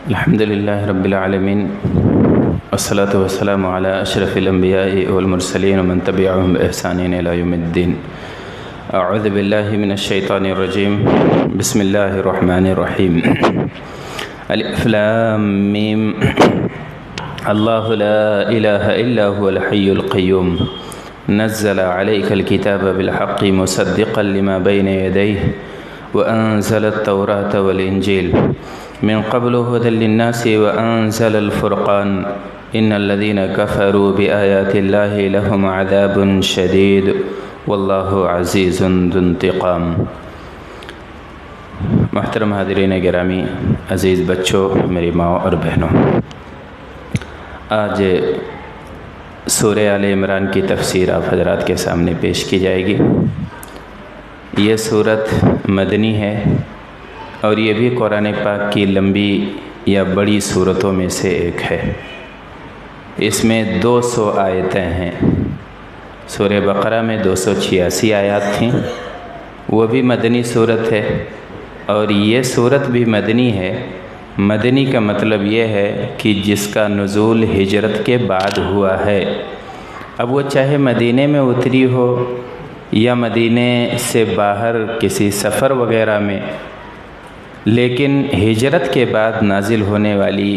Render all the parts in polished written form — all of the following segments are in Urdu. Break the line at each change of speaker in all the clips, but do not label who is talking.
الحمدللہ رب العالمین والصلاة والسلام علی اشرف الانبیاء والمرسلین ومن تبعهم بإحسان الی یوم الدین۔ اعوذ باللہ من الشیطان الرجیم، بسم اللہ الرحمن الرحیم۔ الف لام میم، اللہ لا الہ الا هو الحی القیوم، نزل علیک الکتاب بالحق مصدقا لما بین یدیہ وأنزل التوراة والإنجيل من قبل هدى للناس وأنزل الفرقان إن الذين كفروا بآيات الله لهم عذاب شديد والله عزيز ذو انتقام۔ محترم حاضرین گرامی، عزیز بچوں، میری ماں اور بہنوں، آج سورہ آل عمران کی تفسیر آپ حضرات کے سامنے پیش کی جائے گی۔ یہ سورت مدنی ہے اور یہ بھی قرآن پاک کی لمبی یا بڑی سورتوں میں سے ایک ہے۔ اس میں 200 آیتیں ہیں۔ سورہ بقرہ میں 286 آیات تھیں، وہ بھی مدنی صورت ہے، اور یہ صورت بھی مدنی ہے۔ مدنی کا مطلب یہ ہے کہ جس کا نزول ہجرت کے بعد ہوا ہے۔ اب وہ چاہے مدینے میں اتری ہو یا مدینے سے باہر کسی سفر وغیرہ میں، لیکن ہجرت کے بعد نازل ہونے والی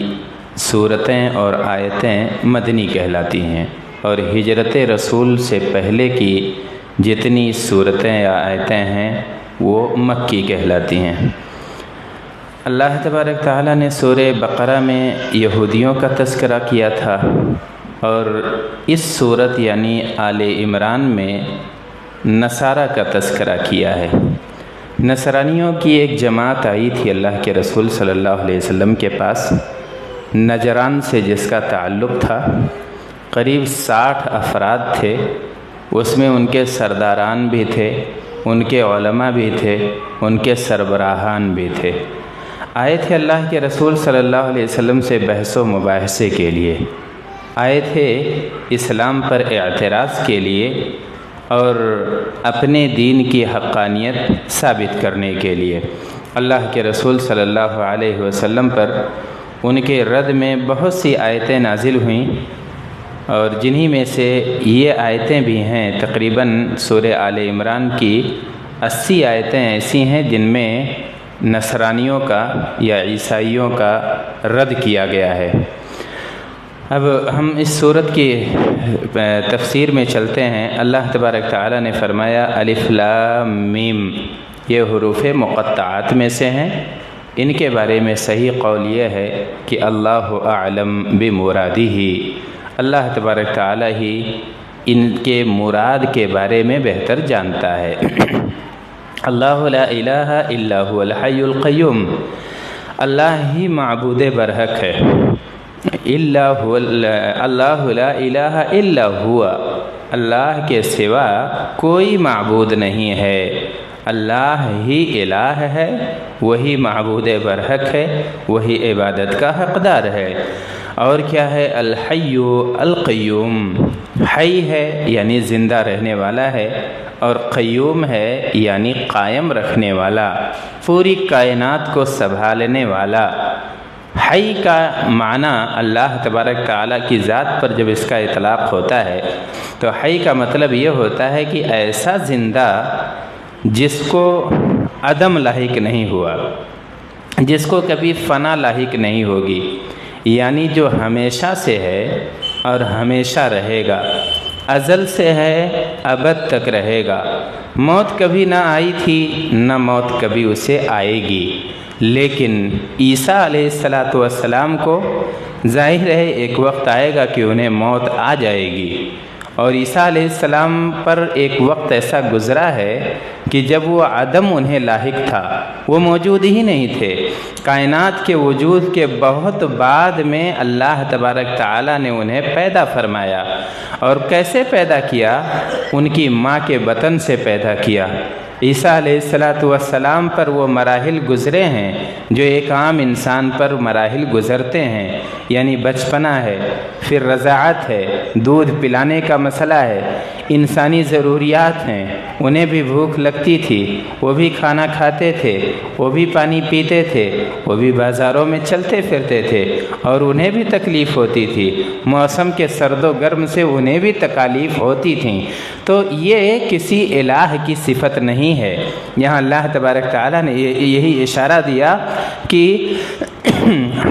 صورتیں اور آیتیں مدنی کہلاتی ہیں، اور ہجرت رسول سے پہلے کی جتنی صورتیں یا آیتیں ہیں وہ مکی کہلاتی ہیں۔ اللہ تبارک تعالیٰ نے سورہ بقرہ میں یہودیوں کا تذکرہ کیا تھا، اور اس صورت یعنی آل عمران میں نصارہ کا تذکرہ کیا ہے۔ نصرانیوں کی ایک جماعت آئی تھی اللہ کے رسول صلی اللہ علیہ وسلم کے پاس، نجران سے جس کا تعلق تھا۔ قریب 60 افراد تھے، اس میں ان کے سرداران بھی تھے، ان کے علماء بھی تھے، ان کے سربراہان بھی تھے۔ آئے تھے اللہ کے رسول صلی اللہ علیہ وسلم سے بحث و مباحثے کے لیے، آئے تھے اسلام پر اعتراض کے لیے اور اپنے دین کی حقانیت ثابت کرنے کے لیے۔ اللہ کے رسول صلی اللہ علیہ وسلم پر ان کے رد میں بہت سی آیتیں نازل ہوئیں، اور جنہی میں سے یہ آیتیں بھی ہیں۔ تقریباً سورہ آل عمران کی 80 آیتیں ایسی ہیں جن میں نصرانیوں کا یا عیسائیوں کا رد کیا گیا ہے۔ اب ہم اس صورت کی تفسیر میں چلتے ہیں۔ اللہ تبارک تعالیٰ نے فرمایا الف لام میم، یہ حروف مقطعات میں سے ہیں۔ ان کے بارے میں صحیح قول یہ ہے کہ اللہ اعلم بمرادہ، اللہ تبارک تعالیٰ ہی ان کے مراد کے بارے میں بہتر جانتا ہے۔ اللہ لا الہ الا هو الحی القیوم، اللہ ہی معبود برحق ہے۔ اللہ لا الہ الا ہوا، اللہ کے سوا کوئی معبود نہیں ہے۔ اللہ ہی الہ ہے، وہی معبود برحق ہے، وہی عبادت کا حقدار ہے۔ اور کیا ہے؟ الحی القیوم، حی ہے یعنی زندہ رہنے والا ہے، اور قیوم ہے یعنی قائم رکھنے والا، پوری کائنات کو سنبھالنے والا۔ حی کا معنی اللہ تبارک تعالیٰ کی ذات پر جب اس کا اطلاق ہوتا ہے تو حی کا مطلب یہ ہوتا ہے کہ ایسا زندہ جس کو عدم لاحق نہیں ہوا، جس کو کبھی فنا لاحق نہیں ہوگی، یعنی جو ہمیشہ سے ہے اور ہمیشہ رہے گا، ازل سے ہے ابد تک رہے گا۔ موت کبھی نہ آئی تھی، نہ موت کبھی اسے آئے گی، لیکن عیسیٰ علیہ السلام کو ظاہر ہے ایک وقت آئے گا کہ انہیں موت آ جائے گی، اور عیسیٰ علیہ السلام پر ایک وقت ایسا گزرا ہے کہ جب وہ عدم انہیں لاحق تھا، وہ موجود ہی نہیں تھے۔ کائنات کے وجود کے بہت بعد میں اللہ تبارک تعالیٰ نے انہیں پیدا فرمایا، اور کیسے پیدا کیا؟ ان کی ماں کے بطن سے پیدا کیا۔ عیسیٰ علیہ السلام پر وہ مراحل گزرے ہیں جو ایک عام انسان پر مراحل گزرتے ہیں، یعنی بچپنا ہے، پھر رضاعت ہے، دودھ پلانے کا مسئلہ ہے، انسانی ضروریات ہیں، انہیں بھی بھوک لگتی تھی، وہ بھی کھانا کھاتے تھے، وہ بھی پانی پیتے تھے، وہ بھی بازاروں میں چلتے پھرتے تھے، اور انہیں بھی تکلیف ہوتی تھی، موسم کے سرد و گرم سے انہیں بھی تکالیف ہوتی تھیں۔ تو یہ کسی الہ کی صفت نہیں ہے۔ یہاں اللہ تبارک تعالیٰ نے یہی اشارہ دیا کہ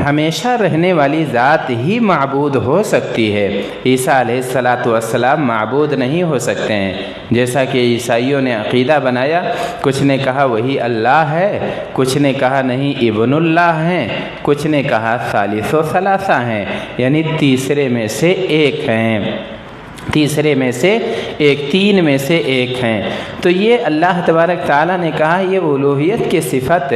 ہمیشہ رہنے والی ذات ہی معبود ہو سکتی ہے۔ عیسیٰ علیہ السلام معبود نہیں ہو سکتے ہیں، جیسا کہ عیسائیوں نے عقیدہ بنایا۔ کچھ نے کہا وہی اللہ ہے، کچھ نے کہا نہیں ابن اللہ ہیں، کچھ نے کہا ثالث و ثلاثہ ہیں، یعنی تیسرے میں سے ایک ہیں، تیسرے میں سے ایک، تین میں سے ایک ہیں۔ تو یہ اللہ تبارک تعالیٰ نے کہا یہ الوہیت کی صفت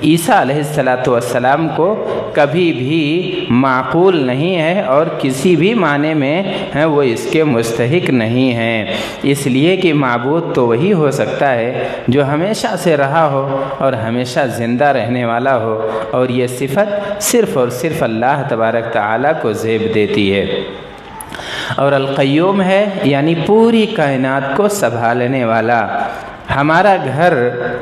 عیسیٰ علیہ السلام کو کبھی بھی معقول نہیں ہے، اور کسی بھی معنی میں وہ اس کے مستحق نہیں ہیں، اس لیے کہ معبود تو وہی ہو سکتا ہے جو ہمیشہ سے رہا ہو اور ہمیشہ زندہ رہنے والا ہو، اور یہ صفت صرف اور صرف اللہ تبارک تعالیٰ کو زیب دیتی ہے۔ اور القیوم ہے، یعنی پوری کائنات کو سنبھالنے والا۔ ہمارا گھر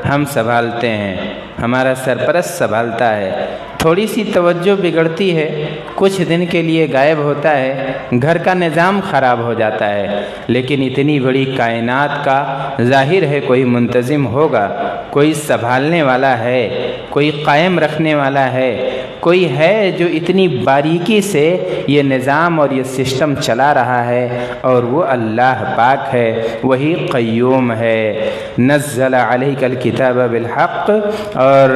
ہم سنبھالتے ہیں، ہمارا سرپرست سنبھالتا ہے، تھوڑی سی توجہ بگڑتی ہے، کچھ دن کے لیے غائب ہوتا ہے، گھر کا نظام خراب ہو جاتا ہے، لیکن اتنی بڑی کائنات کا ظاہر ہے کوئی منتظم ہوگا، کوئی سنبھالنے والا ہے، کوئی قائم رکھنے والا ہے، کوئی ہے جو اتنی باریکی سے یہ نظام اور یہ سسٹم چلا رہا ہے، اور وہ اللہ پاک ہے، وہی قیوم ہے۔ نزل علیک الکتاب بالحق، اور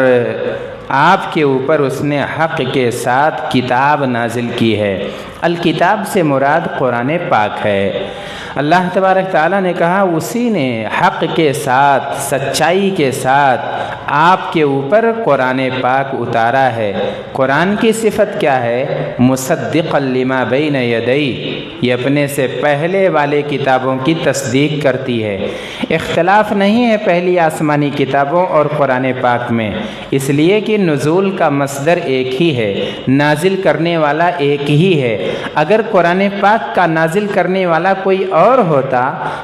آپ کے اوپر اس نے حق کے ساتھ کتاب نازل کی ہے۔ الکتاب سے مراد قرآن پاک ہے۔ اللہ تبارک تعالیٰ نے کہا اسی نے حق کے ساتھ، سچائی کے ساتھ آپ کے اوپر قرآن پاک اتارا ہے۔ قرآن کی صفت کیا ہے؟ مصدقا لما بین یدی، یہ اپنے سے پہلے والے کتابوں کی تصدیق کرتی ہے۔ اختلاف نہیں ہے پہلی آسمانی کتابوں اور قرآن پاک میں، اس لیے کہ نزول کا مصدر ایک ہی ہے، نازل کرنے والا ایک ہی ہے۔ اگر قرآن پاک کا نازل کرنے والا کوئی اور ہوتا،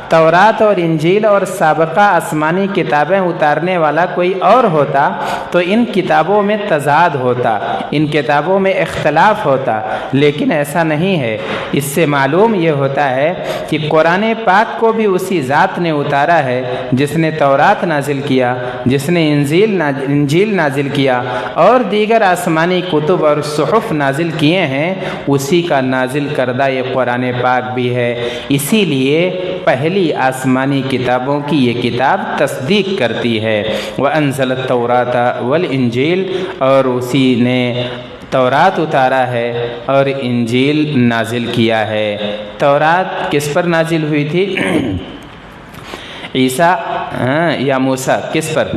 تورات اور انجیل اور سابقہ آسمانی کتابیں اتارنے والا کوئی اور ہوتا، تو ان کتابوں میں تضاد ہوتا، ان کتابوں میں اختلاف ہوتا، لیکن ایسا نہیں ہے۔ اس سے معلوم یہ ہوتا ہے کہ قرآن پاک کو بھی اسی ذات نے اتارا ہے جس نے تورات نازل کیا، جس نے انجیل نازل کیا، اور دیگر آسمانی کتب اور صحف نازل کیے ہیں، اسی کا نازل کردہ یہ قرآن پاک بھی ہے۔ اسی لیے پہلی آسمانی کتابوں کی یہ کتاب تصدیق کرتی ہے۔ وَأَنزَلَ التَّوْرَاةَ وَالْإِنجِيلَ، اور اسی نے تورات اتارا ہے اور انجیل نازل کیا ہے۔ تورات کس پر نازل ہوئی تھی؟ عیسیٰ یا موسیٰ؟ کس پر؟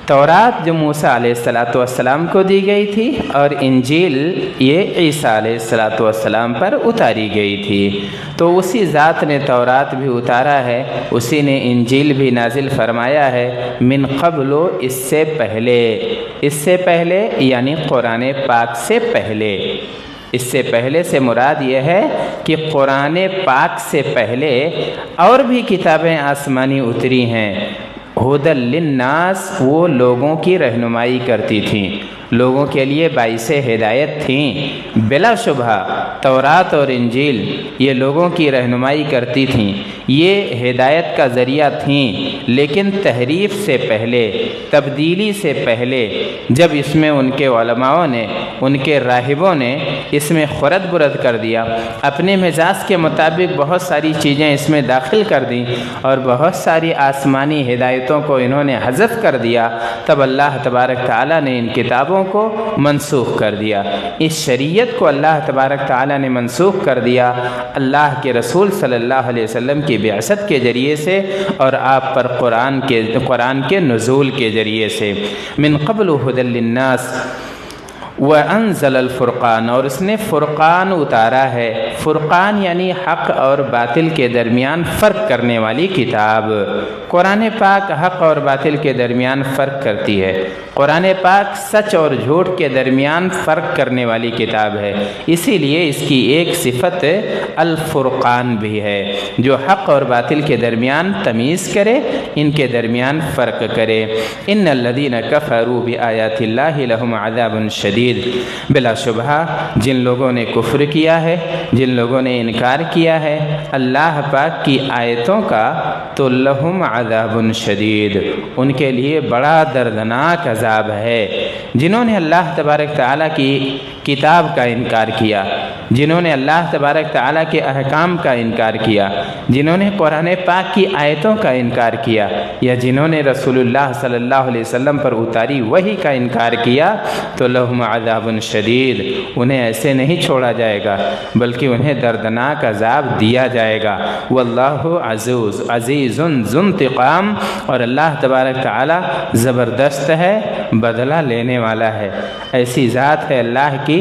تورات جو موسیٰ علیہ السلام کو دی گئی تھی، اور انجیل یہ عیسیٰ علیہ السلام پر اتاری گئی تھی۔ تو اسی ذات نے تورات بھی اتارا ہے، اسی نے انجیل بھی نازل فرمایا ہے، من قبل، اس سے پہلے، اس سے پہلے یعنی قرآن پاک سے پہلے۔ اس سے پہلے سے مراد یہ ہے کہ قرآن پاک سے پہلے اور بھی کتابیں آسمانی اتری ہیں۔ ہدی للناس، وہ لوگوں کی رہنمائی کرتی تھیں، لوگوں کے لیے باعث ہدایت تھیں۔ بلا شبہ تورات اور انجیل یہ لوگوں کی رہنمائی کرتی تھیں، یہ ہدایت کا ذریعہ تھیں، لیکن تحریف سے پہلے، تبدیلی سے پہلے، جب اس میں ان کے علماؤں نے، ان کے راہبوں نے اس میں خرد برد کر دیا، اپنے مزاج کے مطابق بہت ساری چیزیں اس میں داخل کر دیں، اور بہت ساری آسمانی ہدایتوں کو انہوں نے حذف کر دیا، تب اللہ تبارک تعالیٰ نے ان کتابوں کو منسوخ کر دیا۔ اس شریعت کو اللہ تبارک تعالیٰ نے منسوخ کر دیا اللہ کے رسول صلی اللہ علیہ وسلم کی بعثت کے ذریعے سے اور آپ پر قرآن کے نزول کے ذریعے سے۔ من قبل ھدی للناس وَأَنزَلَ الْفُرْقَانَ، اور اس نے فرقان اتارا ہے۔ فرقان یعنی حق اور باطل کے درمیان فرق کرنے والی کتاب۔ قرآن پاک حق اور باطل کے درمیان فرق کرتی ہے۔ قرآن پاک سچ اور جھوٹ کے درمیان فرق کرنے والی کتاب ہے، اسی لیے اس کی ایک صفت الفرقان بھی ہے، جو حق اور باطل کے درمیان تمیز کرے، ان کے درمیان فرق کرے۔ ان الذین کفروا بآیات اللہ لہم عذاب شدید، بلا شبہ جن لوگوں نے کفر کیا ہے، جن لوگوں نے انکار کیا ہے اللہ پاک کی آیتوں کا، تو لہم عذاب شدید، ان کے لیے بڑا دردناک عذاب ہے۔ جنہوں نے اللہ تبارک تعالیٰ کی کتاب کا انکار کیا، جنہوں نے اللہ تبارک تعالیٰ کے احکام کا انکار کیا، جنہوں نے قرآن پاک کی آیتوں کا انکار کیا، یا جنہوں نے رسول اللہ صلی اللہ علیہ وسلم پر اتاری وحی کا انکار کیا، تو لہم عذاب شدید، انہیں ایسے نہیں چھوڑا جائے گا بلکہ انہیں دردناک عذاب دیا جائے گا۔ واللہ عزیز ذو انتقام، اور اللہ تبارک تعالیٰ زبردست ہے، بدلہ لینے والا ہے۔ ایسی ذات ہے اللہ کی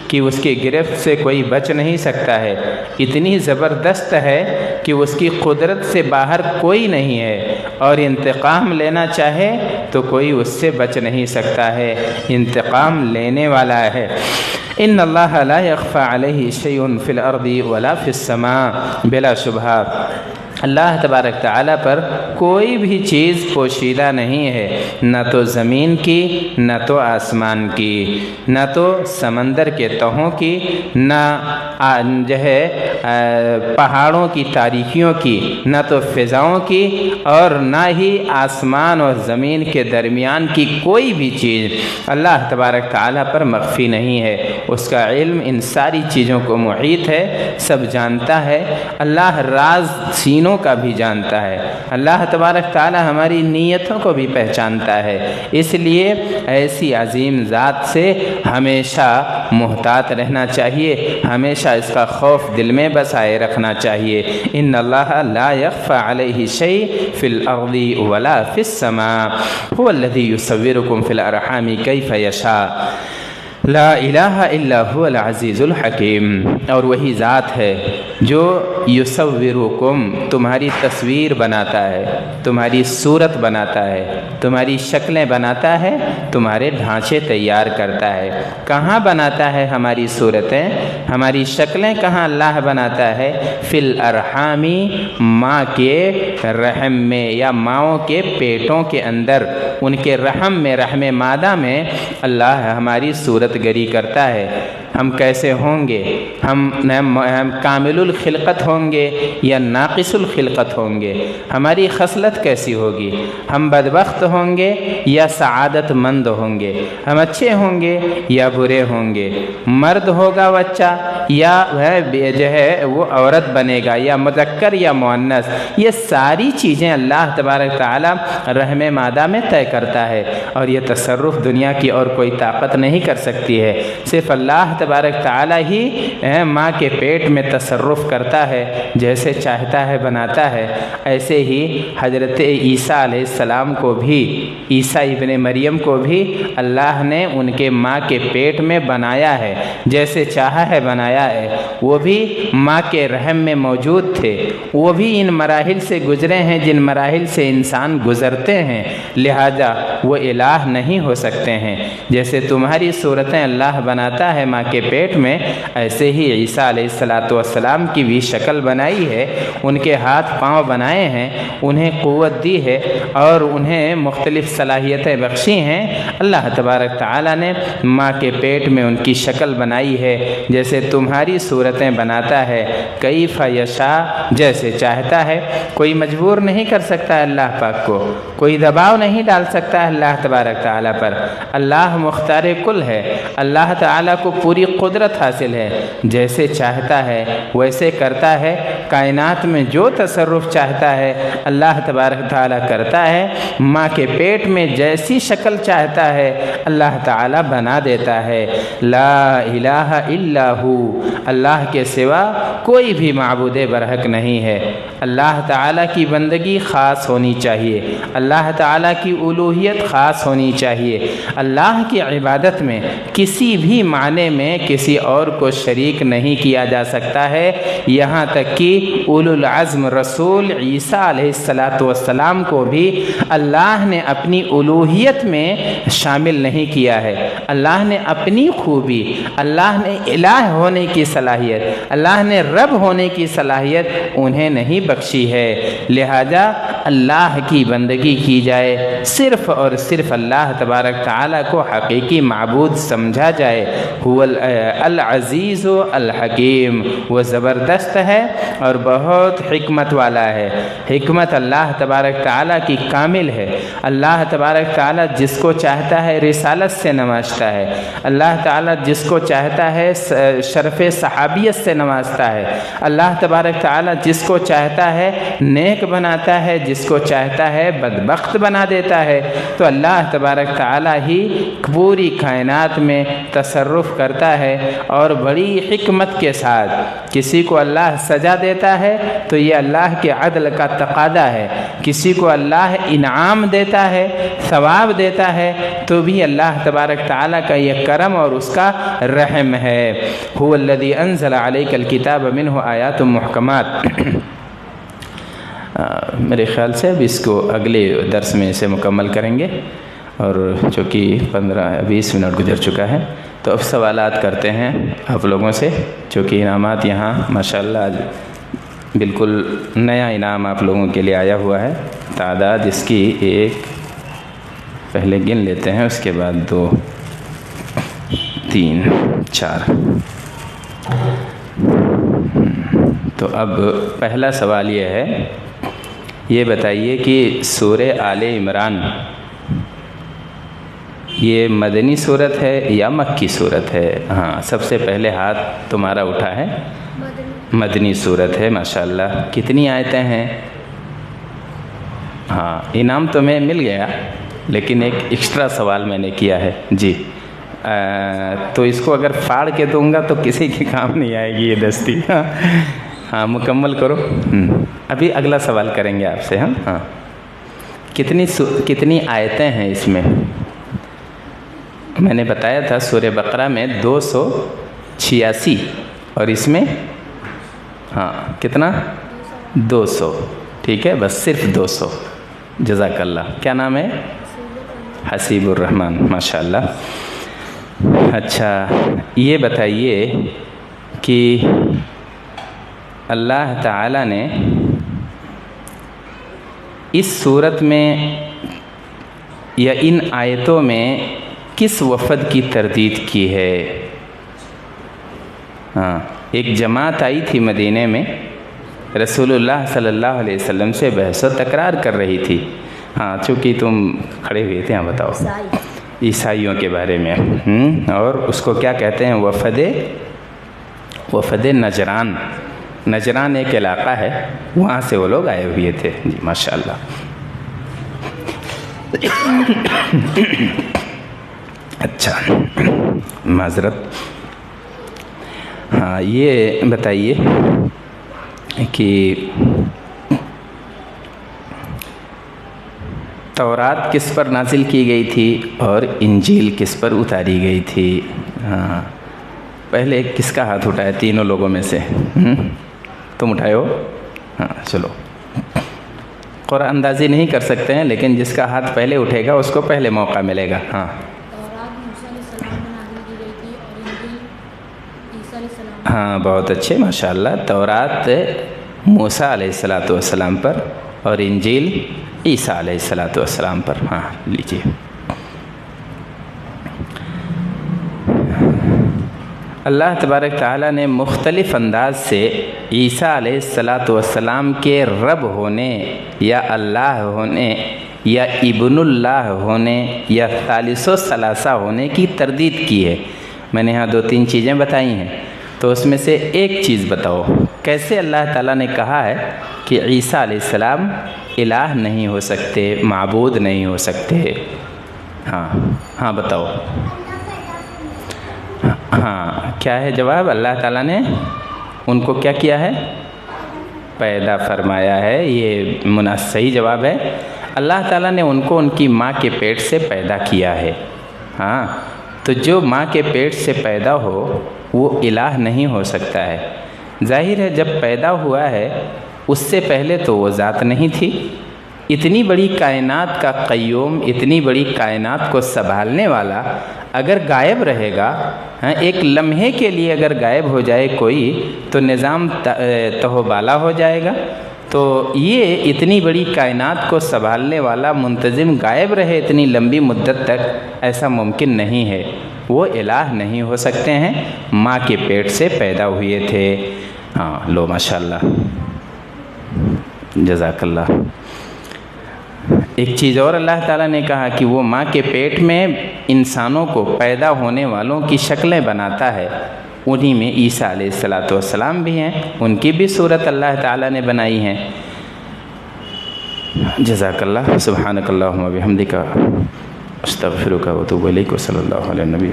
کہ اس کی گرفت سے کوئی بچ نہیں سکتا ہے، اتنی زبردست ہے کہ اس کی قدرت سے باہر کوئی نہیں ہے، اور انتقام لینا چاہے تو کوئی اس سے بچ نہیں سکتا ہے، انتقام لینے والا ہے۔ ان اللہ لا یخفی علیہ شیء فی الارض ولا فی السماء، بلا شبہ اللہ تبارک تعالیٰ پر کوئی بھی چیز پوشیدہ نہیں ہے، نہ تو زمین کی، نہ تو آسمان کی، نہ تو سمندر کے تہوں کی، نہ جو ہے پہاڑوں کی تاریکیوں کی، نہ تو فضاؤں کی، اور نہ ہی آسمان اور زمین کے درمیان کی کوئی بھی چیز اللہ تبارک تعالیٰ پر مخفی نہیں ہے۔ اس کا علم ان ساری چیزوں کو محیط ہے، سب جانتا ہے۔ اللہ راز سینوں کا بھی جانتا ہے، اللہ تبارک تعالی ہماری نیتوں کو بھی پہچانتا ہے، اس لیے ایسی عظیم ذات سے ہمیشہ محتاط رہنا چاہیے، ہمیشہ اس کا خوف دل میں بسائے رکھنا چاہیے۔ ان اللہ لا یخفی علیہ شیء فی الارض ولا فی السماء هو الذی یصورکم فی الارحام کیف یشاء لا الہ الا هو العزیز الحکیم، اور وہی ذات ہے جو یصورکم، تمہاری تصویر بناتا ہے، تمہاری صورت بناتا ہے، تمہاری شکلیں بناتا ہے، تمہارے ڈھانچے تیار کرتا ہے۔ کہاں بناتا ہے ہماری صورتیں، ہماری شکلیں کہاں اللہ بناتا ہے؟ فی الارحام، ماں کے رحم میں یا ماؤں کے پیٹوں کے اندر، ان کے رحم میں، رحم مادہ میں اللہ ہماری صورت گری کرتا ہے۔ ہم کیسے ہوں گے؟ ہم کامل الخلقت ہوں گے یا ناقص الخلقت ہوں گے؟ ہماری خصلت کیسی ہوگی؟ ہم بدبخت ہوں گے یا سعادت مند ہوں گے؟ ہم اچھے ہوں گے یا برے ہوں گے؟ مرد ہوگا بچہ یا جو ہے وہ عورت بنے گا، یا مذکر یا مؤنث؟ یہ ساری چیزیں اللہ تبارک تعالی رحم مادہ میں طے کرتا ہے، اور یہ تصرف دنیا کی اور کوئی طاقت نہیں کر سکتی ہے، صرف اللہ تبارک تعالی ہی ماں کے پیٹ میں تصرف کرتا ہے، جیسے چاہتا ہے بناتا ہے۔ ایسے ہی حضرت عیسیٰ علیہ السلام کو بھی، عیسیٰ ابن مریم کو بھی اللہ نے ان کے ماں کے پیٹ میں بنایا ہے، جیسے چاہا ہے بنایا ہے۔ وہ بھی ماں کے رحم میں موجود تھے، وہ بھی ان مراحل سے گزرے ہیں جن مراحل سے انسان گزرتے ہیں، لہذا وہ الہ نہیں ہو سکتے ہیں۔ جیسے تمہاری صورتیں اللہ بناتا ہے ماں کے پیٹ میں، ایسے ہی عیسیٰ علیہ السلام کی بھی شکل بنائی ہے، ان کے ہاتھ پاؤں بنائے ہیں، انہیں قوت دی ہے اور انہیں مختلف صلاحیتیں بخشی ہیں۔ اللہ تبارک تعالیٰ نے ماں کے پیٹ میں ان کی شکل بنائی ہے، جیسے تمہاری صورتیں بناتا ہے، کیف یشاء، جیسے چاہتا ہے۔ کوئی مجبور نہیں کر سکتا ہے اللہ پاک کو، کوئی دباؤ نہیں ڈال سکتا ہے اللہ تبارک تعالیٰ پر۔ اللہ مختار کل ہے، اللہ تعالیٰ کو پوری پوری قدرت حاصل ہے، جیسے چاہتا ہے ویسے کرتا ہے، کائنات میں جو تصرف چاہتا ہے اللہ تبارک تعالیٰ کرتا ہے، ماں کے پیٹ میں جیسی شکل چاہتا ہے اللہ تعالیٰ بنا دیتا ہے۔ لا الہ الا ہو، اللہ کے سوا کوئی بھی معبود برحق نہیں ہے۔ اللہ تعالیٰ کی بندگی خاص ہونی چاہیے، اللہ تعالیٰ کی الوہیت خاص ہونی چاہیے۔ اللہ کی عبادت میں کسی بھی معنی میں کسی اور کو شریک نہیں کیا جا سکتا ہے، یہاں تک کہ اولو العزم رسول عیسیٰ علیہ السلام کو بھی اللہ نے اپنی الوہیت میں شامل نہیں کیا ہے۔ اللہ نے اپنی خوبی، اللہ نے الہ ہونے کی صلاحیت، اللہ نے رب ہونے کی صلاحیت انہیں نہیں بخشی ہے، لہذا اللہ کی بندگی کی جائے، صرف اور صرف اللہ تبارک تعالیٰ کو حقیقی معبود سمجھا جائے۔ هو العزیز الحکیم، وہ زبردست ہے اور بہت حکمت والا ہے۔ حکمت اللہ تبارک تعالیٰ کی کامل ہے۔ اللہ تبارک تعالیٰ جس کو چاہتا ہے رسالت سے نوازتا ہے، اللہ تعالیٰ جس کو چاہتا ہے شرف صحابیت سے نوازتا ہے، اللہ تبارک تعالیٰ جس کو چاہتا ہے نیک بناتا ہے، جس کو چاہتا ہے بدبخت بنا دیتا ہے۔ تو اللہ تبارک تعالیٰ ہی پوری کائنات میں تصرف کرتا ہے اور بڑی حکمت کے ساتھ۔ کسی کو اللہ سزا دیتا ہے تو یہ اللہ کے عدل کا تقاضا ہے، کسی کو اللہ انعام دیتا ہے، ثواب دیتا ہے، تو بھی اللہ تبارک تعالیٰ کا یہ کرم اور اس کا رحم ہے۔ هو الذی انزل علیک الکتاب منہ آیات محکمات۔ میرے خیال سے اب اس کو اگلے درس میں اسے مکمل کریں گے، اور چونکہ 15-20 منٹ گزر چکا ہے تو اب سوالات کرتے ہیں آپ لوگوں سے، چونکہ انعامات یہاں ماشاءاللہ آج بالکل نیا انعام آپ لوگوں کے لیے آیا ہوا ہے۔ تعداد اس کی ایک پہلے گن لیتے ہیں، اس کے بعد 2 3 4۔ تو اب پہلا سوال یہ ہے، یہ بتائیے کہ سورہ آل عمران یہ مدنی صورت ہے یا مکی صورت ہے؟ ہاں، سب سے پہلے ہاتھ تمہارا اٹھا ہے، مدنی صورت ہے ماشاءاللہ۔ کتنی آیتیں ہیں؟ ہاں، انعام تو میں مل گیا، لیکن ایک ایکسٹرا سوال میں نے کیا ہے جی۔ تو اس کو اگر پھاڑ کے دوں گا تو کسی کے کام نہیں آئے گی یہ دستی۔ ہاں مکمل کرو۔ ابھی اگلا سوال کریں گے آپ سے۔ ہاں، کتنی آیتیں ہیں اس میں؟ میں نے بتایا تھا سورہ بقرہ میں 286، اور اس میں ہاں کتنا؟ 200۔ ٹھیک ہے، بس صرف 200۔ جزاک اللہ۔ کیا نام ہے؟ حسیب الرحمن، ماشاءاللہ۔ اچھا، یہ بتائیے کہ اللہ تعالیٰ نے اس صورت میں یا ان آیتوں میں کس وفد کی تردید کی ہے؟ ہاں، ایک جماعت آئی تھی مدینے میں، رسول اللہ صلی اللہ علیہ وسلم سے بحث و تکرار کر رہی تھی۔ ہاں، چونکہ تم کھڑے ہوئے تھے، ہاں بتاؤ۔ عیسائیوں کے بارے میں، اور اس کو کیا کہتے ہیں؟ وفد نجران۔ نجران ایک علاقہ ہے، وہاں سے وہ لوگ آئے ہوئے تھے جی، ماشاءاللہ۔ اچھا، معذرت۔ ہاں، یہ بتائیے کہ تورات کس پر نازل کی گئی تھی اور انجیل کس پر اتاری گئی تھی؟ ہاں، پہلے کس کا ہاتھ اٹھایا تینوں لوگوں میں سے؟ تم اٹھائے ہو؟ ہاں، چلو۔ قرآن اندازی نہیں کر سکتے ہیں، لیکن جس کا ہاتھ پہلے اٹھے گا اس کو پہلے موقع ملے گا۔ ہاں، ہاں، بہت اچھے، ماشاءاللہ۔ تورات موسیٰ علیہ السلام پر اور انجیل عیسیٰ علیہ السلام پر۔ ہاں، لیجیے۔ اللہ تبارک تعالیٰ نے مختلف انداز سے عیسیٰ علیہ السلام کے رب ہونے یا اللہ ہونے یا ابن اللہ ہونے یا ثالث و ثلاثہ ہونے کی تردید کی ہے۔ میں نے یہاں 2-3 چیزیں بتائی ہیں، تو اس میں سے ایک چیز بتاؤ، کیسے اللہ تعالیٰ نے کہا ہے کہ عیسیٰ علیہ السلام الہ نہیں ہو سکتے، معبود نہیں ہو سکتے؟ ہاں بتاؤ۔ ہاں کیا ہے جواب؟ اللہ تعالیٰ نے ان کو کیا کیا ہے؟ پیدا فرمایا ہے۔ یہ صحیح جواب ہے۔ اللہ تعالیٰ نے ان کو ان کی ماں کے پیٹ سے پیدا کیا ہے۔ ہاں تو جو ماں کے پیٹ سے پیدا ہو وہ الہ نہیں ہو سکتا ہے۔ ظاہر ہے جب پیدا ہوا ہے اس سے پہلے تو وہ ذات نہیں تھی۔ اتنی بڑی کائنات کا قیوم، اتنی بڑی کائنات کو سنبھالنے والا اگر غائب رہے گا، ایک لمحے کے لیے اگر غائب ہو جائے کوئی تو نظام تہوبالا ہو جائے گا۔ تو یہ اتنی بڑی کائنات کو سنبھالنے والا منتظم غائب رہے اتنی لمبی مدت تک، ایسا ممکن نہیں ہے۔ وہ الہ نہیں ہو سکتے ہیں، ماں کے پیٹ سے پیدا ہوئے تھے۔ ہاں لو ماشاءاللہ، جزاک اللہ۔ ایک چیز اور اللہ تعالیٰ نے کہا کہ وہ ماں کے پیٹ میں انسانوں کو پیدا ہونے والوں کی شکلیں بناتا ہے، انہی میں عیسیٰ علیہ السلام بھی ہیں، ان کی بھی صورت اللہ تعالیٰ نے بنائی ہیں۔ جزاک اللہ۔ سبحانک اللہم و بحمدک، استغفرک و اتوب الیک، صلی اللہ علیہ نبی۔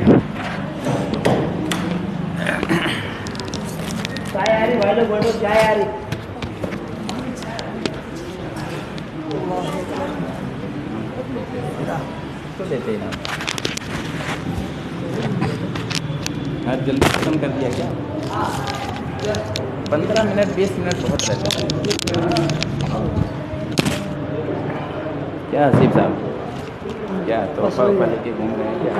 جلدی ختم کر دیا کیا؟ 15 منٹ 20 منٹ بہت رہتے ہیں۔ کیا حسیب صاحب، کیا تحفہ لے کے گھوم رہے ہیں کیا؟